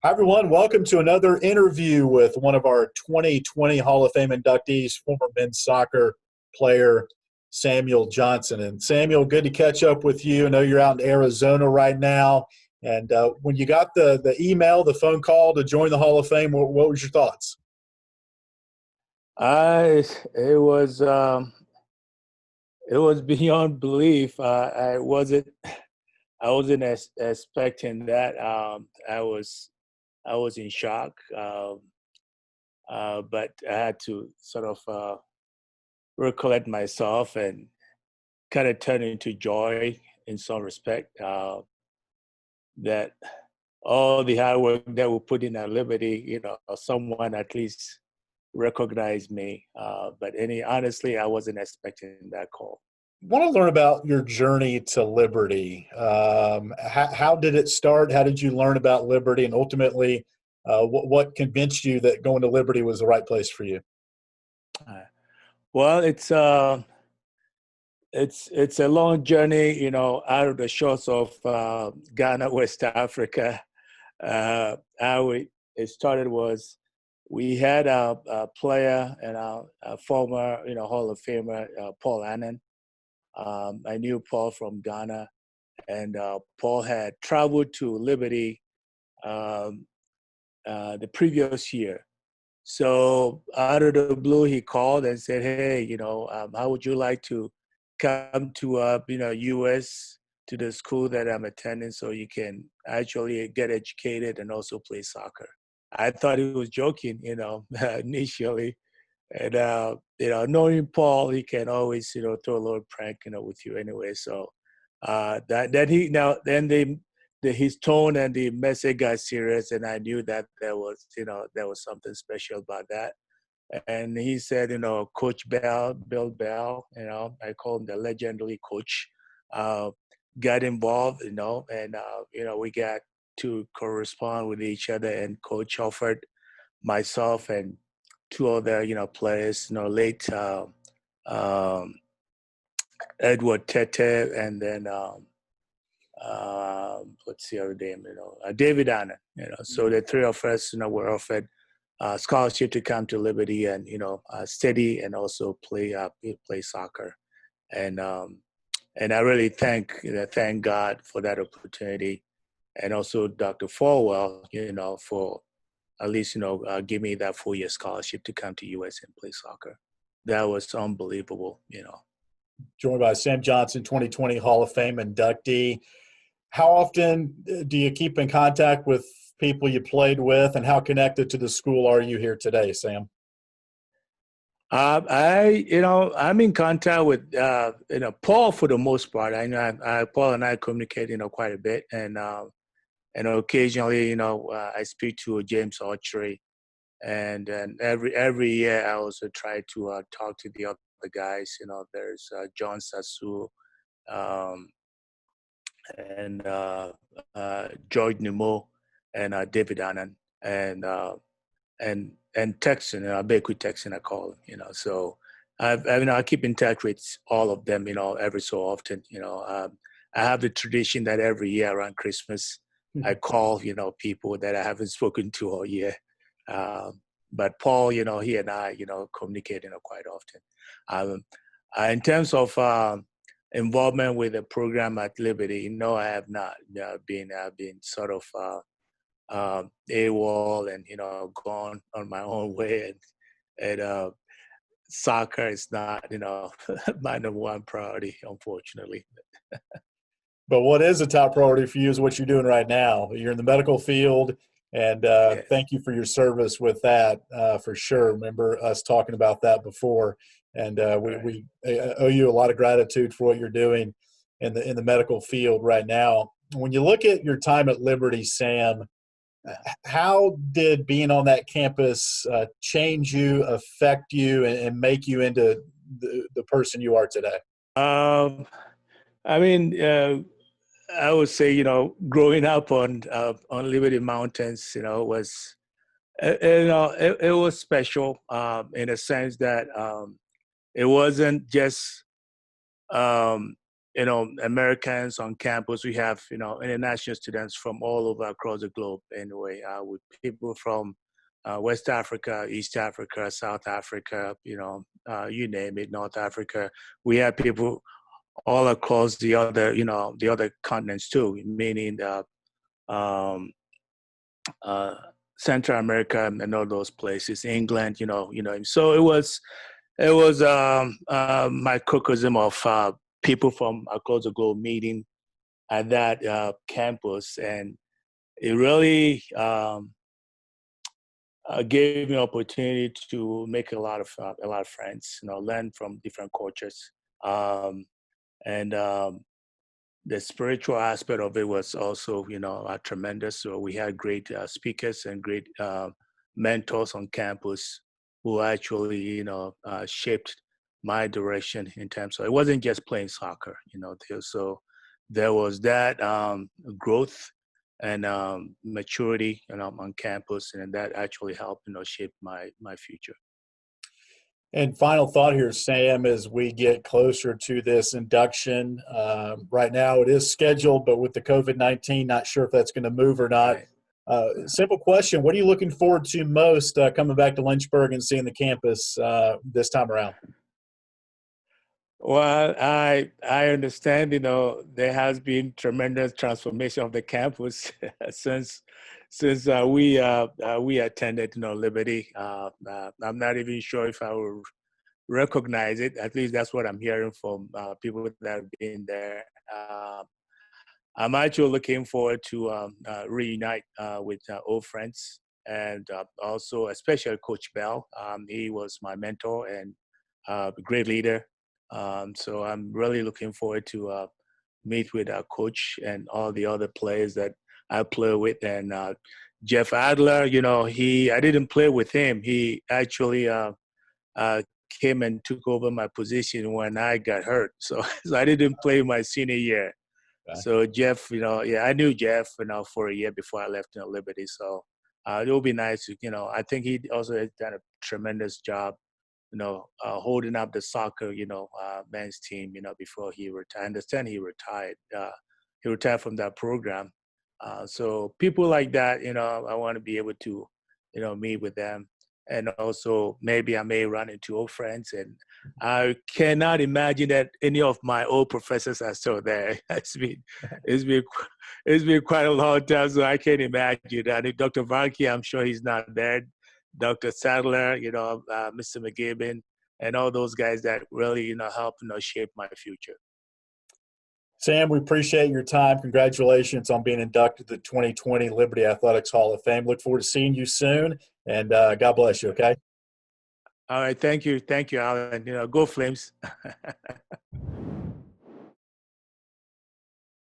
Hi, everyone. Welcome to another interview with one of our 2020 Hall of Fame inductees, former men's soccer player Samuel Johnson. And Samuel, good to catch up with you. I know you're out in Arizona right now. And when you got the email, the phone call to join the Hall of Fame, what was your thoughts? I it was it was beyond belief. I wasn't expecting that. I was in shock, but I had to sort of recollect myself and kind of turn into joy in some respect. That all the hard work that we put in at Liberty, someone at least recognized me. But honestly, I wasn't expecting that call. Want to learn about your journey to Liberty. How did it start? How did you learn about Liberty? And ultimately, what convinced you that going to Liberty was the right place for you? Uh, well, it's a long journey, out of the shores of Ghana, West Africa. How it started was we had a player and a former, Hall of Famer, Paul Annan. I knew Paul from Ghana, and Paul had traveled to Liberty um, the previous year. So out of the blue, he called and said, "Hey, how would you like to come to U.S. to the school that I'm attending, so you can actually get educated and also play soccer?" I thought he was joking, initially. And knowing Paul, he can always, throw a little prank, with you anyway. So that he now then his tone and the message got serious, and I knew that there was something special about that. And he said, Coach Bell, Bill Bell, I call him the legendary coach, uh, got involved, and we got to correspond with each other, and coach offered myself and two other, players, late um, Edward Tete, and then what's the other name, David Annan, So the three of us, were offered scholarship to come to Liberty and, study and also play soccer. And and I really thank God for that opportunity, and also Dr. Falwell, for at least give me that 4 year scholarship to come to US and play soccer. That was unbelievable. Joined by Sam Johnson, 2020 Hall of Fame inductee. How often do you keep in contact with people you played with, and how connected to the school are you here today, Sam? I'm in contact with Paul for the most part. I know Paul and I communicate quite a bit, and occasionally I speak to James Archery, and every year I also try to talk to the other guys. There's John Sassu, um, and George Nemo, and David Annan, and Texan, Beku Texan, I call him. So I keep in touch with all of them. Every so often. I have the tradition that every year around Christmas, I call people that I haven't spoken to all year. But Paul, he and I, communicate quite often. Um, in terms of involvement with the program at Liberty, no, I have not. I've been sort of AWOL and gone on my own way, and soccer is not my number one priority, unfortunately. But what is a top priority for you is what you're doing right now. You're in the medical field, and Yes. thank you for your service with that for sure. Remember us talking about that before, and Right. we owe you a lot of gratitude for what you're doing in the medical field right now. When you look at your time at Liberty, Sam, how did being on that campus change you, affect you, and make you into the person you are today? Um, I mean, I would say, growing up on Liberty Mountains, was it was special in a sense that it wasn't just um, Americans on campus. We have, international students from all over across the globe anyway, with people from West Africa, East Africa, South Africa, you name it, North Africa. We have people all across the other continents too, meaning um, Central America and all those places, England, So it was microcosm of people from across the globe meeting at that campus, and it really gave me opportunity to make a lot of friends, learn from different cultures, and the spiritual aspect of it was also, tremendous. So we had great speakers and great mentors on campus who actually, shaped my direction in terms of, it wasn't just playing soccer, so there was that growth and maturity, on campus, and that actually helped, shape my future. And final thought here, Sam, as we get closer to this induction. Right now it is scheduled, but with the COVID-19, not sure if that's going to move or not. Right. Simple question. What are you looking forward to most coming back to Lynchburg and seeing the campus this time around? Well, I understand, there has been tremendous transformation of the campus since we attended, Liberty. I'm not even sure if I will recognize it. At least that's what I'm hearing from people that have been there. I'm actually looking forward to reunite with old friends, and also especially Coach Bell. He was my mentor and a great leader. So I'm really looking forward to meet with our coach and all the other players that I play with. And Jeff Adler, I didn't play with him. He actually came and took over my position when I got hurt. So I didn't play my senior year. Okay. So Jeff, I knew Jeff, for a year before I left, Liberty. So it will be nice to, I think he also has done a tremendous job, holding up the soccer, men's team, before he retired. I understand he retired. He retired from that program. So people like that, I want to be able to, meet with them. And also maybe I may run into old friends. And I cannot imagine that any of my old professors are still there. It's been quite a long time, so I can't imagine. And Dr. Varkey, I'm sure he's not there. Dr. Sadler, Mr. McGibbon, and all those guys that really, help, shape my future. Sam, we appreciate your time. Congratulations on being inducted to the 2020 Liberty Athletics Hall of Fame. Look forward to seeing you soon, and God bless you, okay? All right. Thank you. Thank you, Alan. Go Flames.